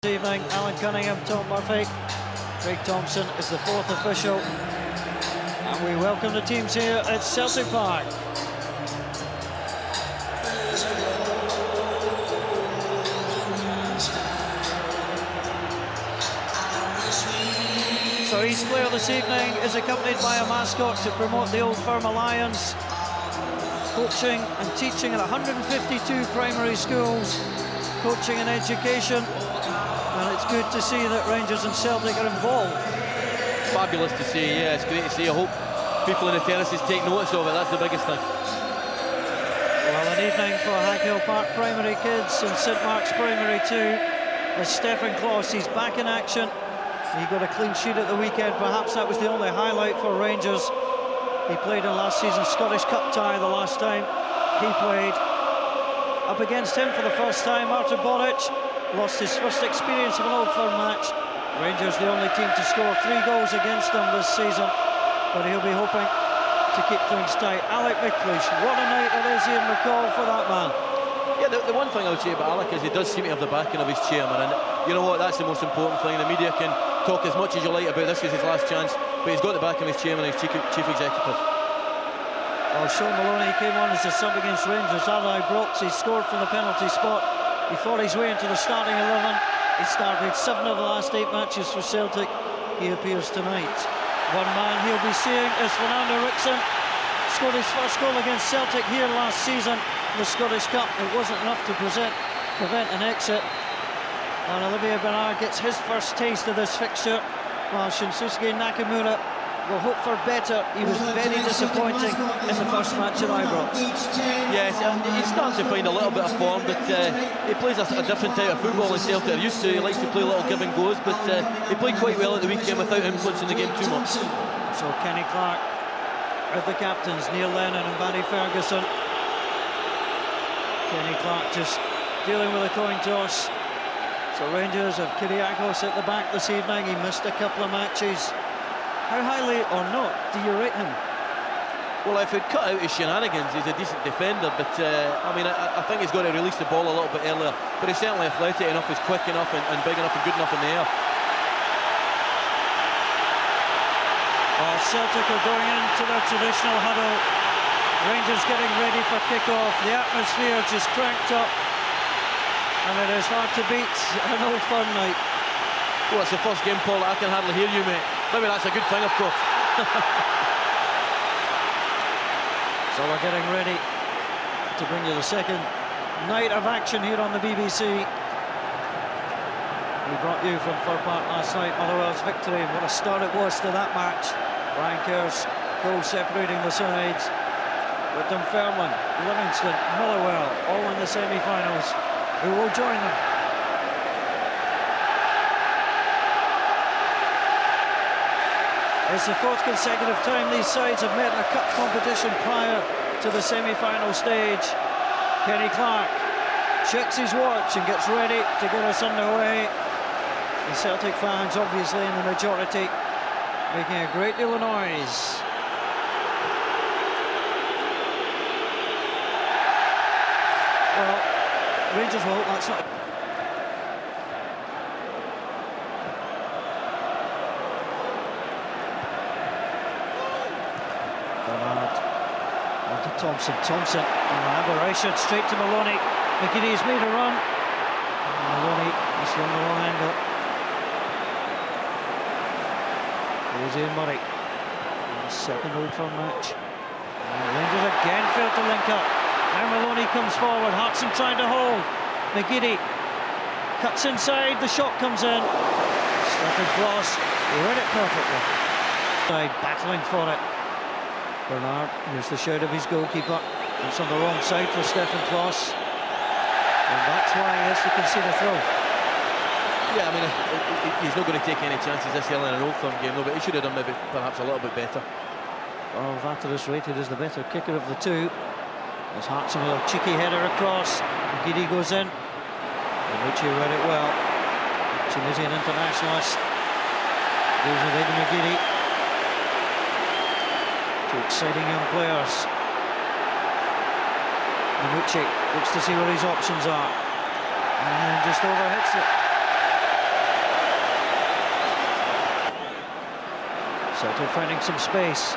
This evening, Alan Cunningham, Tom Murphy, Craig Thompson is the fourth official, and we welcome the teams here at Celtic Park. So each player this evening is accompanied by a mascot to promote the Old Firm Alliance, coaching and teaching at 152 primary schools, coaching and education. And it's good to see that Rangers and Celtic are involved. Fabulous to see, yeah, it's great to see. I hope people in the terraces take notice of it, that's the biggest thing. Well, an evening for Hackhill Park primary kids and St Mark's primary too, as Stefan Kloss, he's back in action. He got a clean sheet at the weekend, perhaps that was the only highlight for Rangers. He played in last season's Scottish Cup tie the last time he played. Up against him for the first time, Martin Boric. Lost his first experience of an Old Firm match. Rangers the only team to score 3 goals against them this season, but he'll be hoping to keep things tight. Alec McLeish, what a night it is here in McCall for that man. Yeah, the one thing I would say about Alec is he does seem to have the backing of his chairman, and you know what, that's the most important thing. The media can talk as much as you like about this is his last chance, but he's got the backing of his chairman and his chief executive. Well, Sean Maloney came on as a sub against Rangers. Ally Brooks, he scored from the penalty spot. He fought his way into the starting 11. He started 7 of the last 8 matches for Celtic. He appears tonight. One man he'll be seeing is Fernando Rickson. Scored his first goal against Celtic here last season in the Scottish Cup. It wasn't enough to prevent an exit. And Olivier Bernard gets his first taste of this fixture, while Shinsuke Nakamura will hope for better. He was very disappointing in the first match at Ibrox. Yes, and he's starting to find a little bit of form, but he plays a different type of football than Celtic are used to. He likes to play little give and goes, but he played quite well at the weekend without influencing the game too much. So Kenny Clark are the captains, Neil Lennon and Barry Ferguson. Kenny Clark just dealing with a coin toss. So Rangers have Kyriakos at the back this evening. He missed a couple of matches. How highly or not do you rate him? Well, if he'd cut out his shenanigans, he's a decent defender, but I mean, I think he's got to release the ball a little bit earlier, but he's certainly athletic enough, he's quick enough and big enough and good enough in the air. Well, Celtic are going into their traditional huddle. Rangers getting ready for kick-off. The atmosphere just cranked up, and it is hard to beat an Old Firm night. Well, it's the first game, Paul, I can hardly hear you, mate. Maybe that's a good thing, of course. So we're getting ready to bring you the second night of action here on the BBC. We brought you from Fir Park last night, Motherwell's victory, and what a start it was to that match. Brian Kerr's goal separating the sides. With Dunfermline, Livingston, Motherwell, all in the semi-finals. Who will join them? It's the 4th consecutive time these sides have met in a cup competition prior to the semi-final stage. Kenny Clark checks his watch and gets ready to get us underway. The Celtic fans, obviously in the majority, making a great deal of noise. Well, Rangers will hope that's not... Thompson, an aberration straight to Maloney. McGinney has made a run. Maloney is on the wrong angle. Here's Ian Murray in the second Old Firm match. And Rangers again failed to link up. Now Maloney comes forward. Hartson trying to hold. McGinney cuts inside. The shot comes in. Stefan Kloss, he read it perfectly. Battling for it. Bernard, here's the shout of his goalkeeper. It's on the wrong side for Stefan Kloss. And that's why he has to concede a throw. Yeah, I mean, he's not going to take any chances this early in an Old Firm game, though, but he should have done maybe perhaps a little bit better. Well, Vater is rated as the better kicker of the two. As Hartson with a cheeky header across. McGeady goes in. And Richie read it well. Tunisian internationalist. Goes with Eddie McGeady. Two exciting young players. Minucci looks to see where his options are. And just overhits it. Celtic finding some space.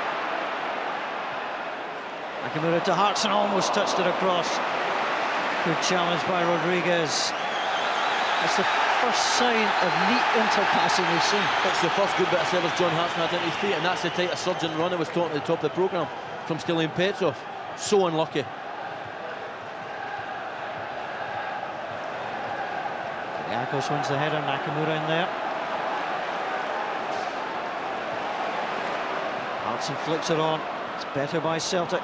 Nakamura to Hartson, almost touched it across. Good challenge by Rodriguez. That's the first sign of neat interpassing we've seen. It's the first good bit of service John Hartson had into his feet, and that's the type of surging run I was talking at the top of the programme from Stilian Petrov. So unlucky. Kyriakos wins the header, Nakamura in there. Hartson flicks it on. It's better by Celtic.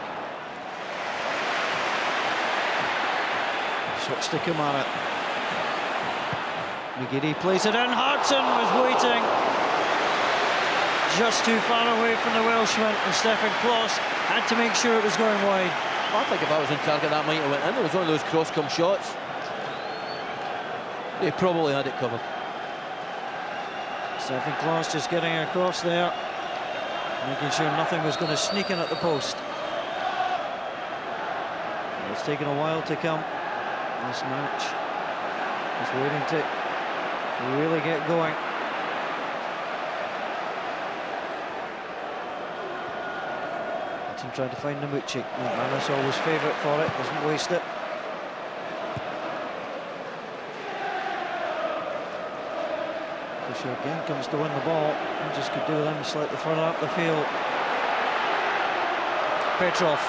Switch to Kamara. McGiddy plays it in. Hartson was waiting. Just too far away from the Welshman, and Stefan Klos had to make sure it was going wide. I think if I was on target, that might have went in. It was one of those cross-come shots. They probably had it covered. Stefan Klos just getting across there, making sure nothing was going to sneak in at the post. It's taken a while to come. This match is waiting to really get going. Hutton tried to find Namucci. McManus always favourite for it, doesn't waste it. Fisher again comes to win the ball. And just could do with him slightly further up the field. Petrov.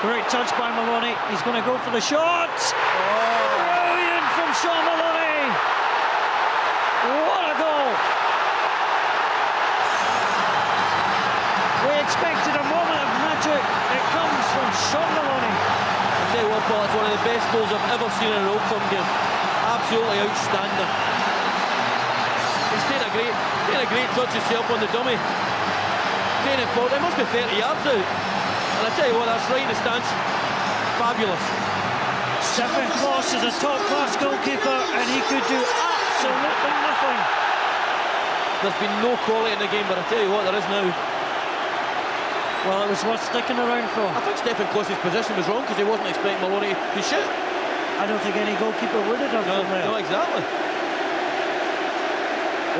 Great touch by Maloney. He's going to go for the shot. Brilliant from Sean Maloney. What a goal. We expected a moment of magic. It comes from Sean Maloney. I'll tell you what, Paul, it's one of the best goals I've ever seen in a Old Firm game. Absolutely outstanding. He's taken a great touch himself on the dummy. Taking it forward. It must be 30 yards out. And I tell you what, that's right in the stance. Fabulous. Stefan Klos is a top-class goalkeeper, and he could do absolutely nothing. There's been no quality in the game, but I tell you what, there is now. Well, it was worth sticking around for. I think Stefan Klos's position was wrong because he wasn't expecting Maloney to shoot. I don't think any goalkeeper would have done from there. No, exactly.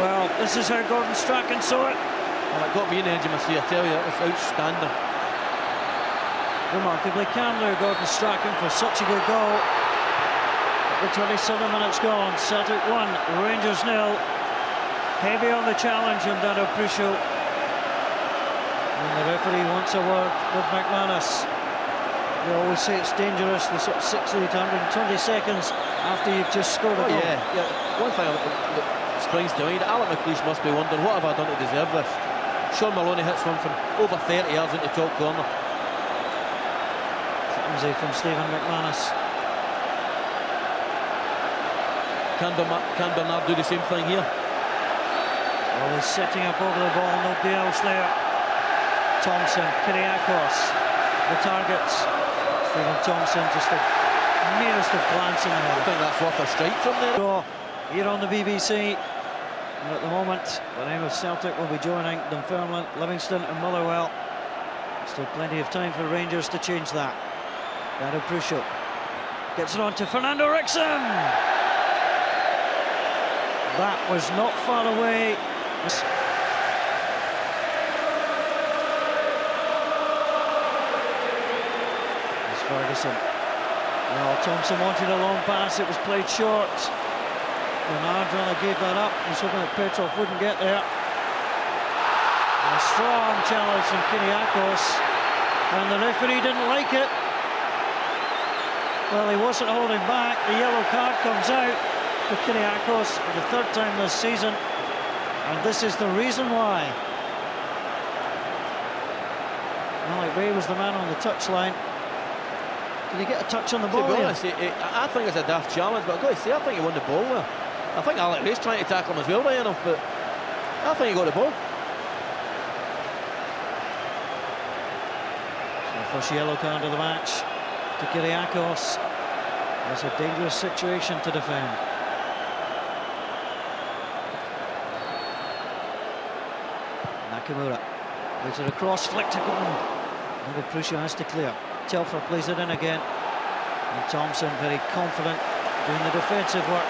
Well, this is how Gordon Strachan saw it. Well, it got me in the edge of my seat, I tell you, it was outstanding. Remarkably calm now, Gordon Strachan, for such a good goal. The 27 minutes gone. Celtic 1, Rangers 0. Heavy on the challenge, and Dado Prusho. And the referee wants a word with McManus. They always say it's dangerous, the sort of 60 to 120 seconds after you've just scored a goal. Yeah. One thing that springs to mind, Alec McLeish must be wondering, what have I done to deserve this? Sean Maloney hits one from over 30 yards into top corner. From Stephen McManus. Can Bernard do the same thing here? Well, he's setting up over the ball, nobody else there. Thompson, Kyriakos, the targets. Stephen Thompson just the nearest of glancing there. I think that's worth a strike from there. Here on the BBC, and at the moment, the name of Celtic will be joining Dunfermline, Livingston and Motherwell. Still plenty of time for Rangers to change that. Dado Prusho gets it on to Fernando Rickson. That was not far away. It's Ferguson. Well, Thompson wanted a long pass, it was played short. Bernard rather gave that up. He's hoping that Petrov wouldn't get there. And a strong challenge from Kyriakos, and the referee didn't like it. Well, he wasn't holding back. The yellow card comes out for Kyriakos for the third time this season, and this is the reason why. Malik Ray was the man on the touchline. Did he get a touch on the ball? To be honest, I think it's a daft challenge, but I've got to say, I think he won the ball there. I think Alec Ray's trying to tackle him as well, right enough, but I think he got the ball. So the first yellow card of the match to Kyriakos. It's a dangerous situation to defend. Nakamura plays it across, flick to Gordon. Maybe Prusho has to clear. Telfer plays it in again. And Thompson very confident doing the defensive work.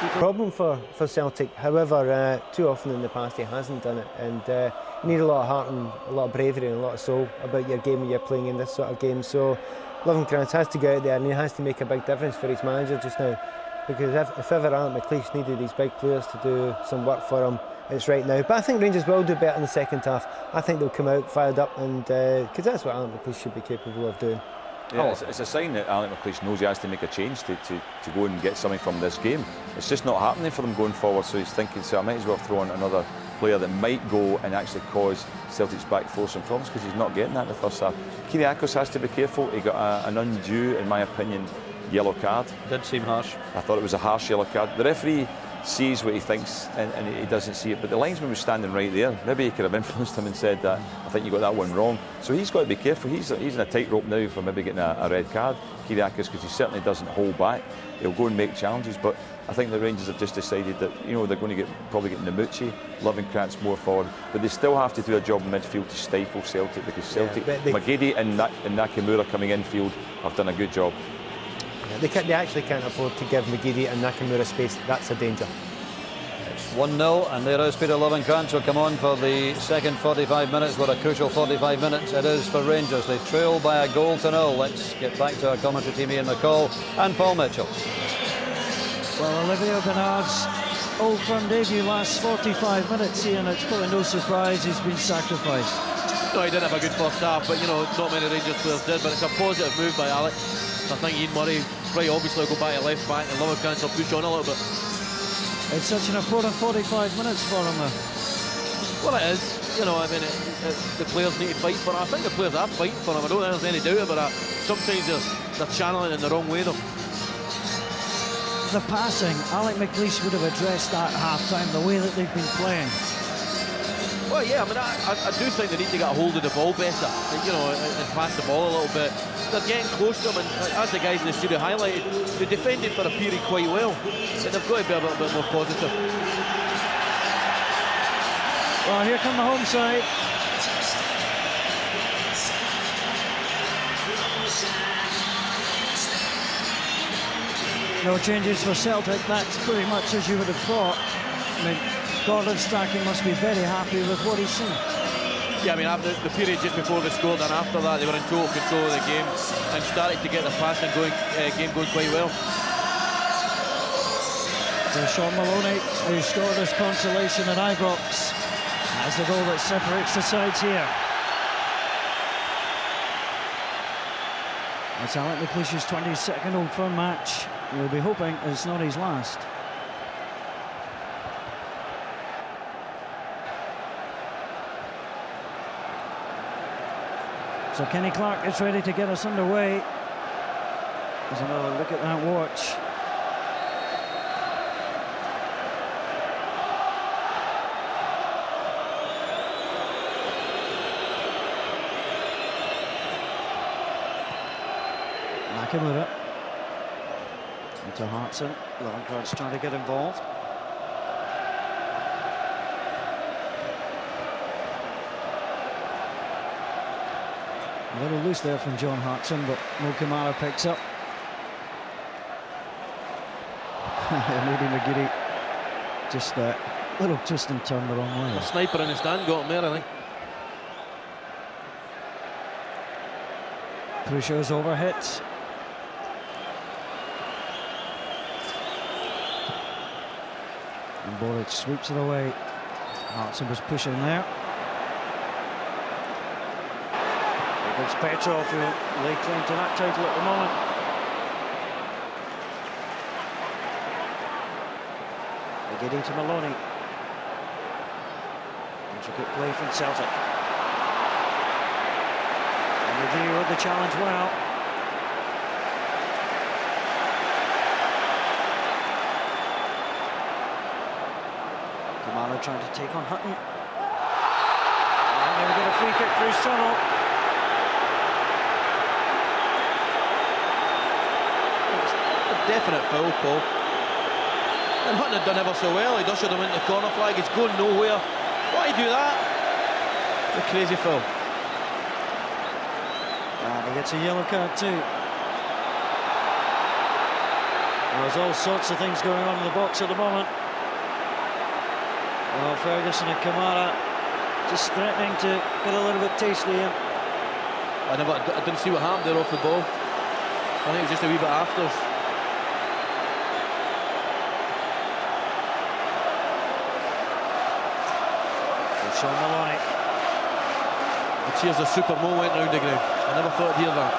keeper. Problem for Celtic, however, too often in the past he hasn't done it, and you need a lot of heart and a lot of bravery and a lot of soul about your game when you're playing in this sort of game. So Lovencrantz has to go out there and he has to make a big difference for his manager just now, because if ever Alan McLeish needed these big players to do some work for him, it's right now. But I think Rangers will do better in the second half. I think they'll come out fired up, and because that's what Alan McLeish should be capable of doing. Yeah, it's a sign that Alec McLeish knows he has to make a change to go and get something from this game. It's just not happening for them going forward, so he's thinking, so I might as well throw in another player that might go and actually cause Celtic's back four some problems, because he's not getting that in the first half. Kyriakos has to be careful. He got an undue, in my opinion, yellow card. Did seem harsh. I thought it was a harsh yellow card. The referee sees what he thinks and he doesn't see it, but the linesman was standing right there. Maybe he could have influenced him and said that, I think you got that one wrong. So he's got to be careful. He's in a tightrope now for maybe getting a red card, Kyriakos, because he certainly doesn't hold back. He'll go and make challenges, but I think the Rangers have just decided that, you know, they're going to probably get Namucci, Lovencrantz more forward, but they still have to do a job in midfield to stifle Celtic, because Celtic, McGeady and Nakamura coming infield have done a good job. Yeah, they actually can't afford to give McGeady and Nakamura space. That's a danger. It's 1-0, and there is Peter Lovencrantz will come on for the second 45 minutes. What a crucial 45 minutes it is for Rangers. They trail by a goal to 0. Let's get back to our commentary team, Ian McCall and Paul Mitchell. Well, Olivier Bernard's Old Firm debut lasts 45 minutes, Ian. It's probably no surprise he's been sacrificed. No, he didn't have a good first half, but you know, not many Rangers players did, but it's a positive move by Alec. I think Ian Murray quite obviously will go back to left back, and Lovencrantz will push on a little bit. It's such an important 45 minutes for him. Well, it is. You know, I mean, the players need to fight for it. I think the players are fighting for him. I don't think there's any doubt about that. Sometimes they're channeling in the wrong way, though. The passing, Alec McLeish would have addressed that at half-time, the way that they've been playing. Well, yeah, I mean, I do think they need to get a hold of the ball better, you know, and pass the ball a little bit. They're getting close to them, and as the guys in the studio highlighted, they defended for a period quite well. So they've got to be a little bit more positive. Well, here come the home side. No changes for Celtic. That's pretty much as you would have thought. I mean, Gordon Strachan must be very happy with what he's seen. Yeah, I mean, after the period just before they scored, and after that they were in total control of the game and started to get the passing game going quite well. So Sean Maloney, who scored his consolation at Ibrox, has the goal that separates the sides here. It's Alec McLeish's 22nd Old Firm match. We'll be hoping it's not his last. So Kenny Clark is ready to get us underway. There's another look at that watch. Nakamura into Hartson. Lovencrantz trying to get involved. A little loose there from John Hartson, but Mo Kamara picks up. Maybe McGeady just a little twist and turn the wrong way. The sniper in the stand got him there, I think. Prusho's over hits. And Boric sweeps it away. Hartson was pushing there. It's Petrov who lay claim to that title at the moment. They get into Maloney. Intricate play from Celtic. And they deal with the challenge well. Kamara trying to take on Hutton. And they get a free kick through Strano. Definite foul, Paul. And Hutton had done ever so well. He'd ushered him into the corner flag. He's going nowhere. Why do that? It's a crazy foul. And he gets a yellow card too. There's all sorts of things going on in the box at the moment. Well, Ferguson and Kamara just threatening to get a little bit tasty here. I didn't see what happened there off the ball. I think it was just a wee bit after. Sean Maloney. The cheers of Super Mo went round the ground. I never thought I'd hear that.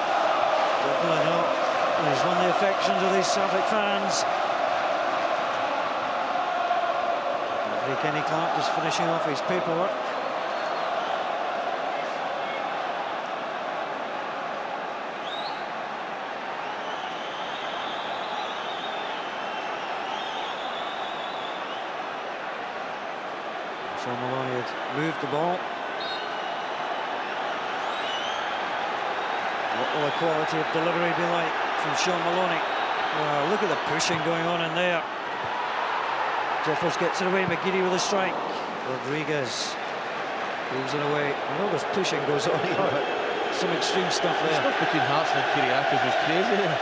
Definitely not. He's won the affections of these Celtic fans. Kenny Clark just finishing off his paperwork. Sean Maloney had moved the ball. What will the quality of delivery be like from Sean Maloney? Wow, look at the pushing going on in there. Jeffers gets it away, McGeady with a strike. Rodriguez moves it away. I know there's pushing goes on here, but some extreme stuff there. The stuff between Hearts and Kyriakis was crazy there.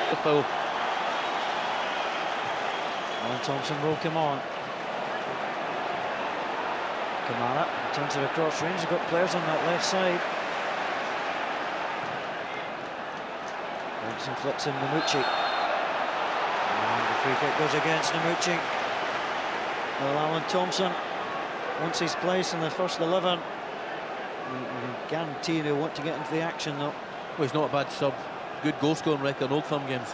The foul. Alan Thompson will come on. Kamara turns it across range. He's got players on that left side. Thompson flicks in Namucci. And the free kick goes against Namucci. Well, Alan Thompson, once he's placed in the first 11, you can guarantee he'll want to get into the action, though. Well, he's not a bad sub. Good goal scoring record in Old Firm games.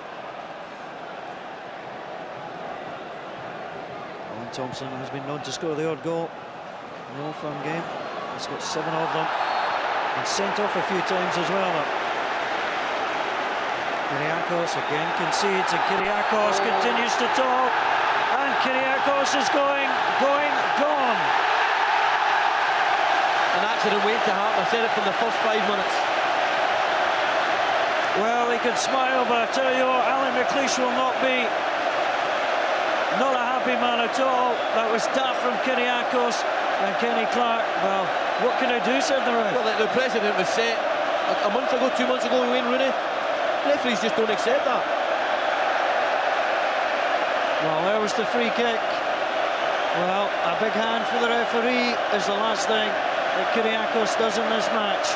Alan Thompson has been known to score the odd goal in the Old Firm game. He's got 7 of them. And sent off a few times as well, though. Kyriakis again concedes, and Kyriakis continues to talk. And Kyriakis is gone. An accident waiting to happen. I said it from the first 5 minutes. Well, he could smile, but I tell you what, Alan McLeish will not be a happy man at all. That was daft from Kyriakis and Kenny Clark. Well, what can I do, said the ref. Well, the precedent was set a month ago, 2 months ago with Wayne Rooney. Referees just don't accept that. Well, there was the free kick. Well, a big hand for the referee is the last thing that Kyriakis does in this match.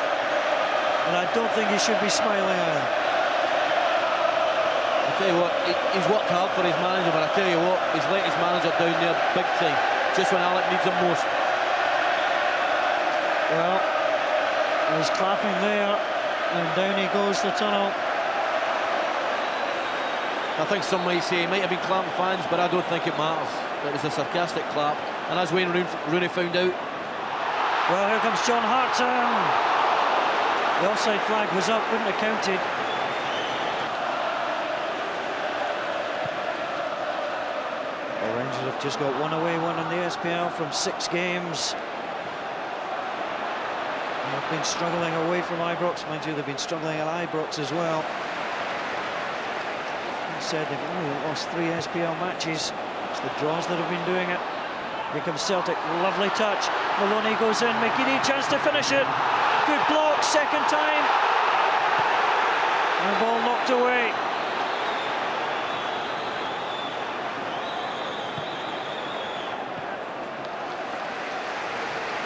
And I don't think he should be smiling either. I tell you what, he's worked hard for his manager, but I tell you what, he's let his manager down there big time, just when Alec needs him most. Well, he's clapping there, and down he goes the tunnel. I think some might say he might have been clapping fans, but I don't think it matters. It was a sarcastic clap, and as Wayne Rooney found out. Well, here comes John Hartson. The offside flag was up, wouldn't have counted. The Rangers have just got one away, one in the SPL from 6 games. They've been struggling away from Ibrox. Mind you, they've been struggling at Ibrox as well. He said they've only lost 3 SPL matches. It's the draws that have been doing it. Here comes Celtic, lovely touch. Maloney goes in, McGeady, chance to finish it. Good block, second time. And the ball knocked away.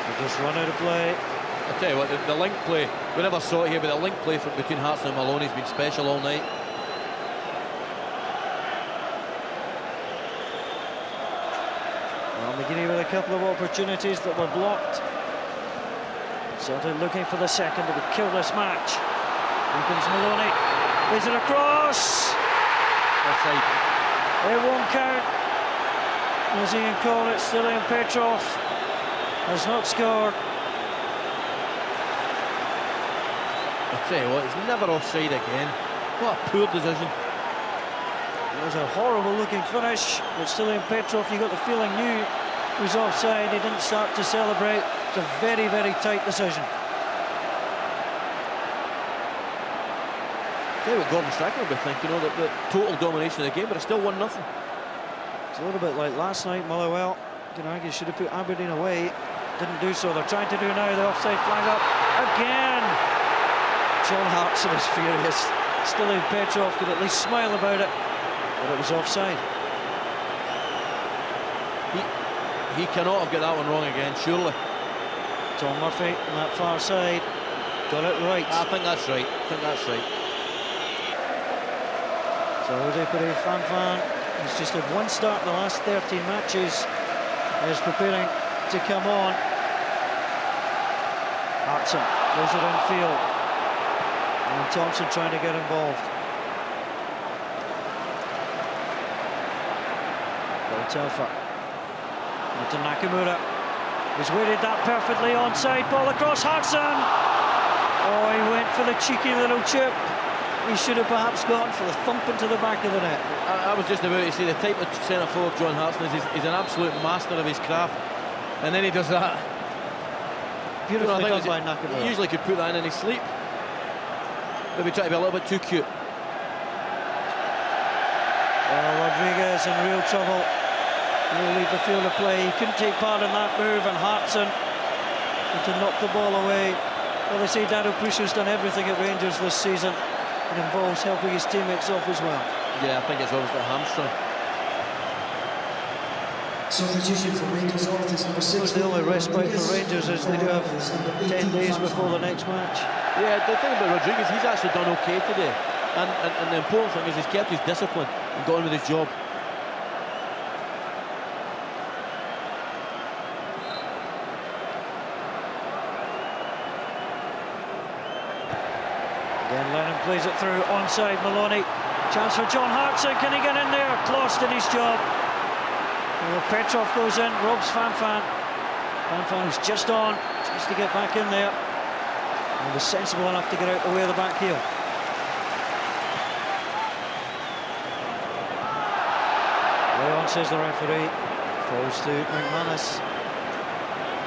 They just run out of play. I tell you what, the link play, we never saw it here, but the link play between Hearts and Maloney has been special all night. Well, McGeady with a couple of opportunities that were blocked. Celtic looking for the second that would kill this match. Here comes Maloney. Is it across? Offside. It won't count. As Ian called it, Stilian Petrov has not scored. I tell you what, he's never offside again. What a poor decision. It was a horrible looking finish, but Stilian Petrov, you got the feeling, knew he was offside. He didn't start to celebrate. It's a very, very tight decision. I tell you what Gordon Strachan would be thinking, the total domination of the game, but it's still 1-0. It's a little bit like last night. Motherwell, you know, you should have put Aberdeen away. Didn't do so. They're trying to do now the offside flag up again. John Hartson is furious. Stilian Petrov could at least smile about it. But it was offside. He cannot have got that one wrong again, surely. Tom Murphy on that far side got it right. I think that's right. So Jose Pere Fanfan has just had one start in the last 13 matches. Is preparing to come on. Hartson goes it infield. And Thompson trying to get involved. Telfer. To Nakamura. He's weighted that perfectly onside. Ball across Hartson. Oh, he went for the cheeky little chip. He should have perhaps gone for the thump into the back of the net. I was just about to say the type of centre forward John Hartson is. He's an absolute master of his craft, and then he does that. Beautifully done by Nakamura. He usually could put that in his sleep. Maybe try to be a little bit too cute. Well, Rodriguez in real trouble. He'll leave the field of play. He couldn't take part in that move, and Hartson to knock the ball away. Well, they say Dado Pusho's done everything at Rangers this season. It involves helping his teammates off as well. Yeah, I think it's obviously a hamstring. Substitution for Rangers office number 6. The only respite for Rangers is they do have 10 days before the next match. Yeah, the thing about Rodriguez, he's actually done okay today. And the important thing is he's kept his discipline and got on with his job. Again, Lennon plays it through, onside Maloney. Chance for John Hartson, can he get in there? Lost in his job. Well, Petrov goes in, robs Fanfan. Fanfan is just on, tries to get back in there. And was sensible enough to get out the way of the back heel. Leon, says the referee, falls to McManus.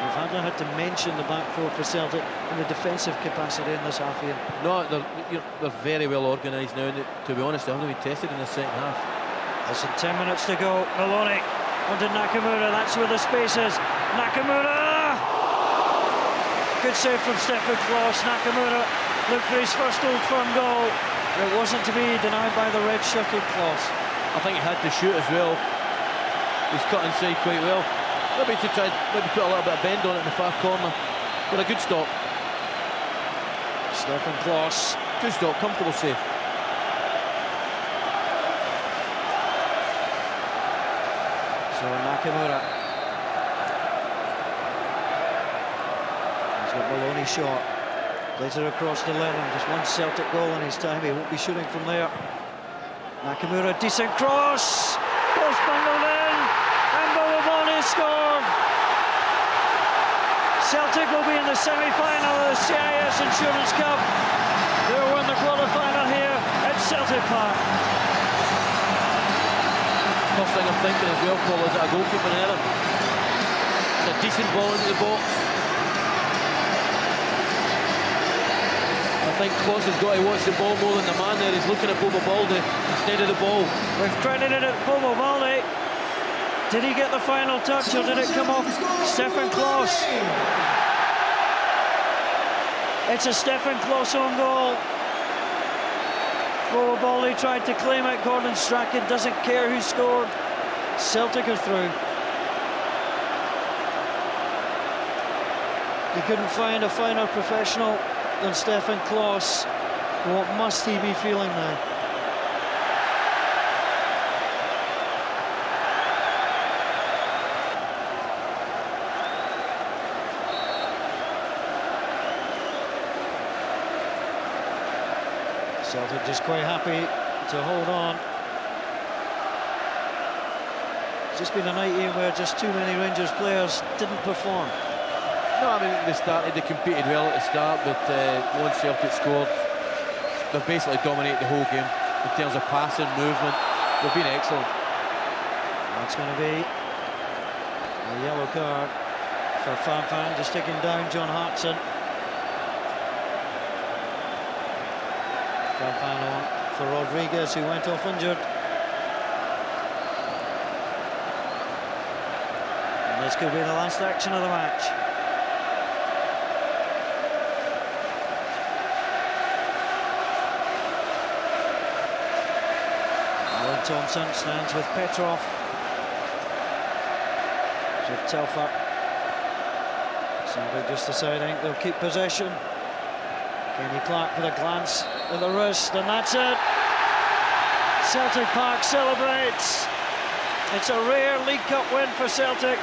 We've hardly had to mention the back four for Celtic in the defensive capacity in this half year. No, they're very well organised now, and to be honest, they haven't been tested in the second half. Less than 10 minutes to go. Maloney onto Nakamura, that's where the space is. Nakamura! Good save from Stefan Klos. Nakamura looked for his first Old Firm goal. It wasn't to be denied by the red shirted Klos. I think he had to shoot as well. He's cut inside quite well. Maybe to try, maybe put a little bit of bend on it in the far corner. But a good stop. Stefan Klos. Good stop, comfortable save. So Nakamura. He's got Maloney shot. Plays it across to Lennon. Just one Celtic goal in his time. He won't be shooting from there. Nakamura, decent cross. Post bundled in. And Maloney scored. Celtic will be in the semi-final of the CIS Insurance Cup. They'll win the quarter-final here at Celtic Park. First thing I'm thinking as well, Paul, is that a goalkeeping error? It's a decent ball into the box. I think Klos has got to watch the ball more than the man there. He's looking at Bobo Baldi instead of the ball. We've credited it Bobo Baldi. Did he get the final touch or did it come off Stefan Klos? It's a Stefan Klos own goal. Bobo Baldi tried to claim it. Gordon Strachan doesn't care who scored. Celtic are through. You couldn't find a finer professional than Stefan Klos. What must he be feeling now? Celtic just quite happy to hold on. It's just been a night here where just too many Rangers players didn't perform. No, I mean, they competed well at the start, but once Celtic scored, they've basically dominated the whole game in terms of passing, movement. They've been excellent. That's going to be a yellow card for Fanfan, just taking down John Hartson. Fanfan on for Rodriguez, who went off injured. And this could be the last action of the match. Thompson stands with Petrov. With Telfer. Celtic just deciding they'll keep possession. Kenny Clark with a glance at the wrist, and that's it. Celtic Park celebrates. It's a rare League Cup win for Celtic,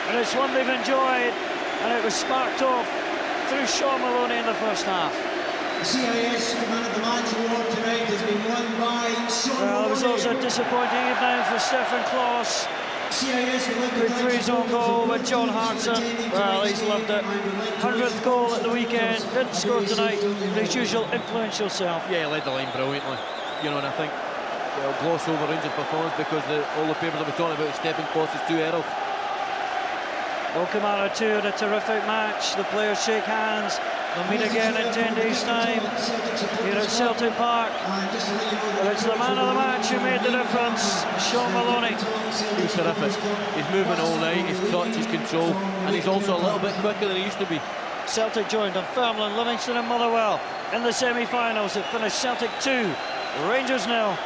and it's one they've enjoyed, and it was sparked off through Sean Maloney in the first half. The CIS Man of the Match award tonight has been won by Sean Maloney. Well, it was also a disappointing evening for Stefan Klos. Good threes on goal with John Hartson. Well, he's loved it. 100th goal at the weekend. Didn't score tonight. His usual influential self. Yeah, he led the line brilliantly. You know, and I think we'll gloss over Rangers' performance because all the papers will be talking about Stefan Klos' 2 errors. Welcome 2 in a terrific match. The players shake hands. They'll meet again in 10 days' time here at Celtic Park. But it's the man of the match who made the difference, Sean Maloney. He's terrific. He's moving all night, his touch, his control, and he's also a little bit quicker than he used to be. Celtic joined Dunfermline, Livingston and Motherwell in the semi-finals. It finished Celtic 2, Rangers 0.